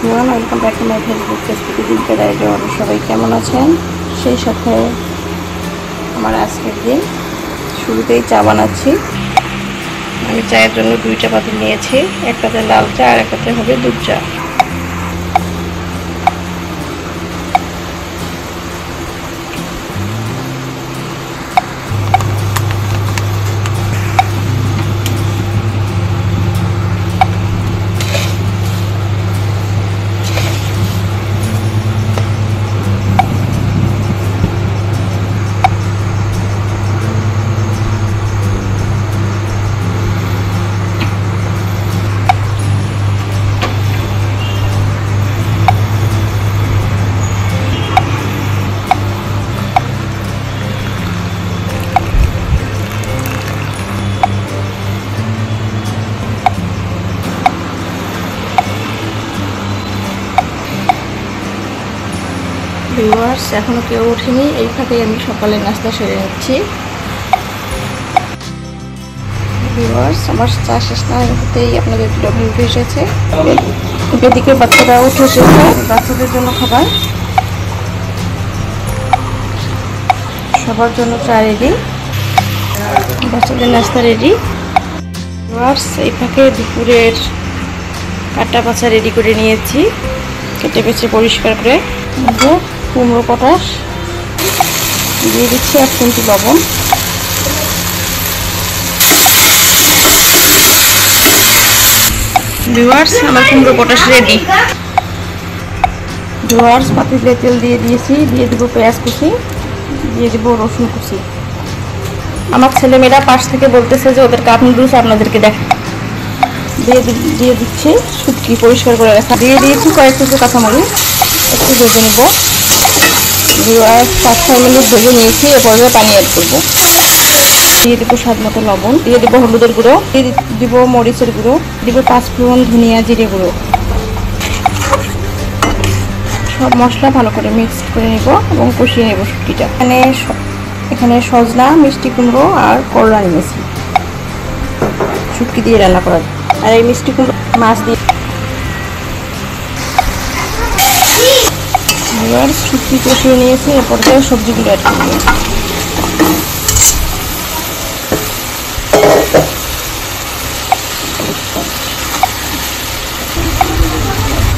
Everyone, welcome back to my ফেসবুকে দিনকে diary. সবাই কেমন আছেন? সেই সাথে আমার আজকের দিন শুরুতেই চা বানাচ্ছি। আমি চায়ের জন্য 2টা পাতিল নিয়েছি, একটাতে লাল চা আর একটাতে হবে দুধ চা। ভিউয়ার্স, এখনো কেউ ওঠেনি, এই ফাঁকে আমি সকালের নাস্তা সেরে নিচ্ছি। ভিউয়ার্স, আমার চা শেষ না হতেই আপনাদের ভিডিও উঠে এসেছে। এদিকে বাচ্চারা উঠে এসেছে, বাচ্চাদের জন্য খাবার, সবার জন্য চা রেডি, বাচ্চাদের নাস্তা রেডি। ভিউয়ার্স, এই ফাঁকে দুপুরের কাটা বাছা রেডি করে নিয়েছি, কেটে বেছে পরিষ্কার করে। কুমড়ো পটাশ দিয়ে দিচ্ছি, 1 চিমটি লবণ। ভিউয়ার্স, আমার কুমড়ো পটাশ রেডি। ভিউয়ার্স, পাতিলে তেল দিয়ে দিয়েছি, দিয়ে দেবো পেঁয়াজ কুচি, দিয়ে দেবো রসুন কুচি। আমার ছেলেমেয়েরা পাশ থেকে বলতেছে যে ওদের কাপ নুডলস আপনাদেরকে দেখা, দিয়ে দিচ্ছি শুটকি পরিষ্কার করে রাখা, দিয়ে দিয়েছি কয়েক টুকরো কাঁচামরিচ, একটু ভেজে নেব। 5-6 মিনিট ভেজে নিয়েছি, এ পর্যায়ে পানি অ্যাড করবো। দিয়ে দেবো স্বাদ মতো লবণ, দিয়ে দেবো হলুদের গুঁড়ো, দিয়ে দিব মরিচের গুঁড়ো, দিব 5 ফোড়ন, ধনিয়া, জিরে গুঁড়ো। সব মশলা ভালো করে মিক্স করে নেব এবং কষিয়ে নেব শুটকিটা। এখানে সজনা, মিষ্টি কুমড়ো আর করলা নিয়েছি শুটকি দিয়ে রান্না করার। আর এই মিষ্টি কুমড়ো মাছ দিয়ে এবার শুটকি কষিয়ে নিয়েছি, এরপর সবজিগুলো অ্যাড করব।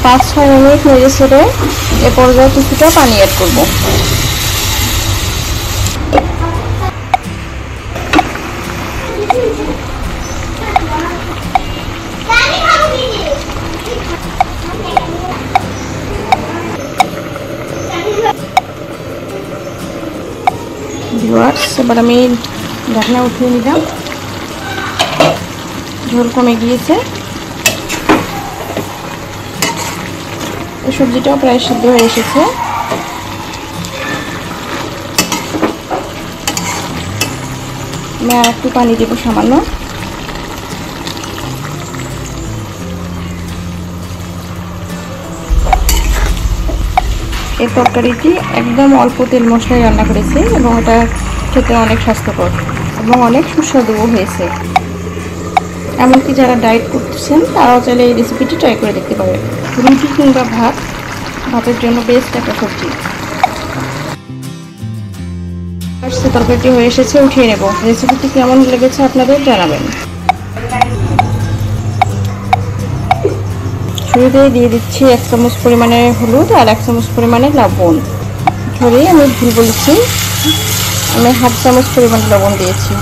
পাঁচ 6 মিনিট নেড়ে ছেড়ে এ পর্যায়ে কিছুটা পানি অ্যাড করব। ভিউয়ার্স, এবার আমি ঢাকনা উঠিয়ে নিলাম, ঝোল কমে গিয়েছে। এই সবজিটাও প্রায় সিদ্ধ হয়ে এসেছে। আমি আর একটু পানি দেব সামান্য। এই তরকারিটি একদম অল্প তেল মশলায় রান্না করেছি এবং এটা খেতে অনেক স্বাস্থ্যকর এবং অনেক সুস্বাদুও হয়েছে। এমনকি যারা ডায়েট করতেছেন তারাও চাইলে এই রেসিপিটি ট্রাই করে দেখতে পারেন। রুটি কিংবা ভাতের জন্য বেস্ট একটা সবজি। তরকারিটি হয়ে এসেছে, উঠিয়ে নেব। রেসিপিটি কেমন লেগেছে আপনাদের জানাবেন। শুরুতেই দিয়ে দিচ্ছি 1 চামচ পরিমাণে হলুদ আর 1 চামচ পরিমাণে লবণ। সরি, আমি ভুল বলেছি, আমি 1/2 চামচ পরিমাণ লবণ দিয়েছি।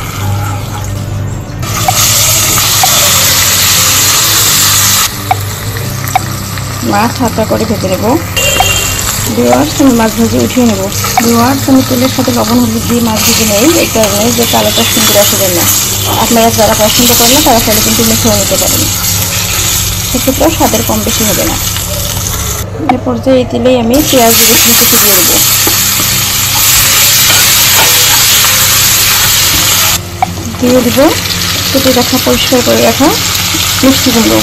মাছ হালকা করে ভেজে নেব। ভিউয়ার্স, আমি মাছ ভেজে উঠিয়ে নেব। ভিউয়ার্স, আমি তেলের সাথে লবণ হলুদ দিয়ে মাছ ভেজে নেই, এই কারণে যে কালারটা সুন্দর আসবে না। আপনারা যারা পছন্দ করেন না তারা চাইলে কিন্তু মেখেও নিতে পারেন, সেক্ষেত্রেও স্বাদের কম বেশি হবে না। এ পর্যায়ে এই তেলেই আমি পেঁয়াজ রসুন কুচি দিয়ে দেবো। দিয়ে দেব কেটে রাখা, পরিষ্কার করে রাখা মিষ্টি কুমড়ো।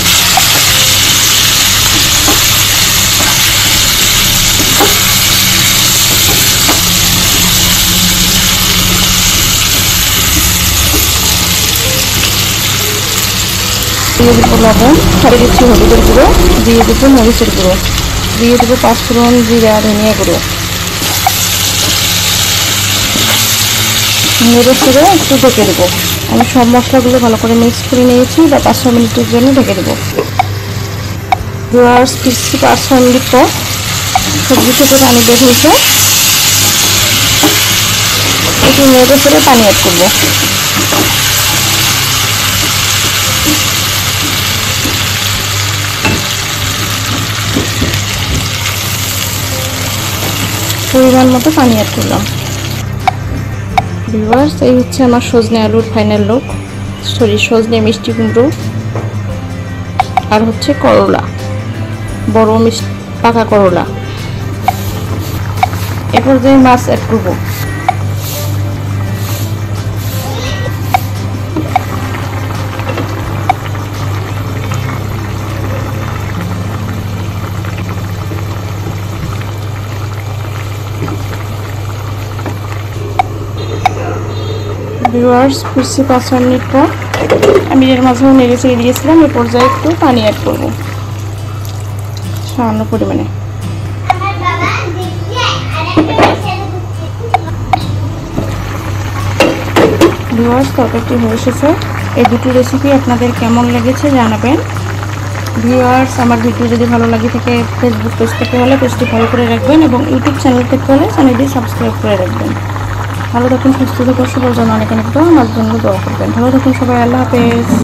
দিয়ে দেবো লবণ, ছাড়িয়ে দিচ্ছি হলুদের গুঁড়ো, দিয়ে দেবো মরিচের গুঁড়ো, দিয়ে দেবো পাঁচফোড়ন, জিরা, ধনিয়া গুঁড়ো। নেড়ে ছেড়ে একটু ঢেকে দেবো। আমি সব মশলাগুলো ভালো করে মিক্স করে নিয়েছি বা 5-6 মিনিটের জন্য ঢেকে দেবো। ভিউয়ার্স, 5-6 মিনিট পর সবজি থেকে পানি বের হয়েছে। একটু নেড়ে ছেড়ে পানি অ্যাড করবো। পরিমাণ মতো পানি অ্যাড করলাম। ভিউয়ার্স, এই হচ্ছে আমার সজনে আলুর ফাইনাল লুক। সজনে মিষ্টি কুমড়ো আর হচ্ছে করলা, বড় মিষ্টি পাকা করলা। এরপর যে মাছ অ্যাড করবো। ভিউয়ার্স, ফিরছি 5 মিনিট পর। আমি এর মাঝেও নেড়ে চেড়ে দিয়েছিলাম। এ পর্যায়ে একটু পানি অ্যাড করবো সামান্য পরিমাণে। ভিউয়ার্স, তরকারিটি হয়ে এসেছে। এই দুটি রেসিপি আপনাদের কেমন লেগেছে জানাবেন। ভিউয়ার্স, আমার ভিডিও যদি ভালো লাগে থাকে ফেসবুক পেজ থেকে হলে পেজটি ফলো করে রাখবেন এবং ইউটিউব চ্যানেল থেকে হলে চ্যানেলটি সাবস্ক্রাইব করে রাখবেন। ভালো থাকুন, সুস্থ থাকুন, সবার জন্য অনেক অনেক দোয়া, আমার জন্য দোয়া করবেন। ভালো থাকুন সবাই, আল্লাহ হাফেজ।